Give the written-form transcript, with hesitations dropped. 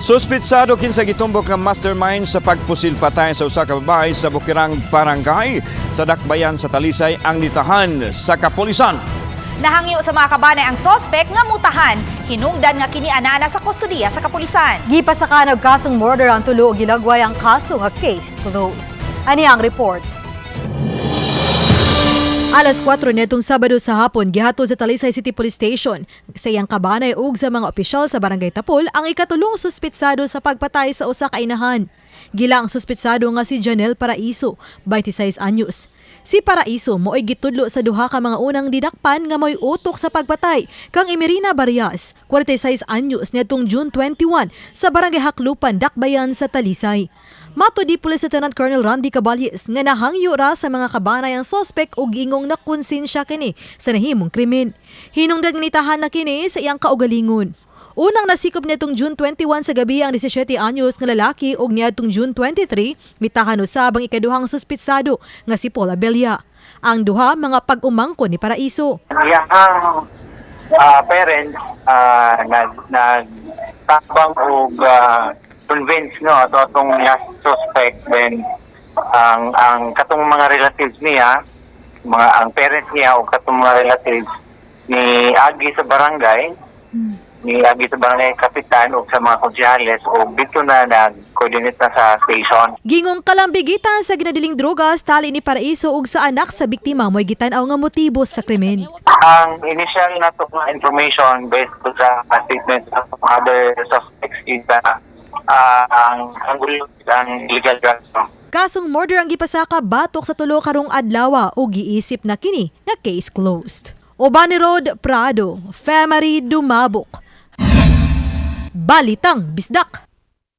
Suspitsado kinsa gitumbok nga mastermind sa pagpusil patay sa usa ka babae sa Bukirang Barangay sa Dakbayan sa Talisay ang nitahan sa kapulisan. Nahangyo sa mga kabanay ang sospek nga mutahan, hinungdan nga kini anana sa kustudiya sa kapulisan. Gipasaka og kasong murder ang tulo ug gilagway ang kaso nga case closed. Ani ang report. Alas 4 netong Sabado sa hapon, gihatod sa Talisay City Police Station sa iyang kabanay ug sa mga opisyal sa Barangay Tapol ang ikatulong suspitsado sa pagpatay sa usa ka inahan. Gila ang suspitsado nga si Janelle Paraiso, 26 anyos. Si Paraiso mo'y gitudlo sa duha ka mga unang didakpan nga mo'y utok sa pagpatay kang Emerina Barrias, 46 anyos netong June 21 sa Barangay Haklupan, Dakbayan sa Talisay. Matudi Police Lieutenant Colonel Randy Caballes nga nahangyo ra sa mga kabanay ang sospek ug gingong nakonsensya kini sa nahimong krimen. Hinungdan nga nitahan na kini sa iyang kaugalingon. Unang nasikop nitong June 21 sa gabi ang 17 anyos nga lalaki ug niadtong June 23 mitahan usab ang ikaduhang suspitsado nga si Paul Abella. Ang duha mga pag-umangko ni Paraiso. Iyang parents nagtabang og convince no atong last suspect then ang katong mga relatives niya ang parents niya o katong mga relatives ni Agi sa barangay kapitan o sa mga konsyales o dito na nag-coordinate na sa station. Gingong kalambigitan sa ginadiling drogas tali ni Paraiso ug sa anak sa biktima mo'y gitanaw nga motibo sa krimen. Ang initial na to information based to sa statements of other suspects is ang illegal drugs. Kasong murder ang gipasaka batok sa tulo karong adlaw ug giisip na kini nga case closed. Obani Road Prado, Femari Dumabok. Balitang Bisdak.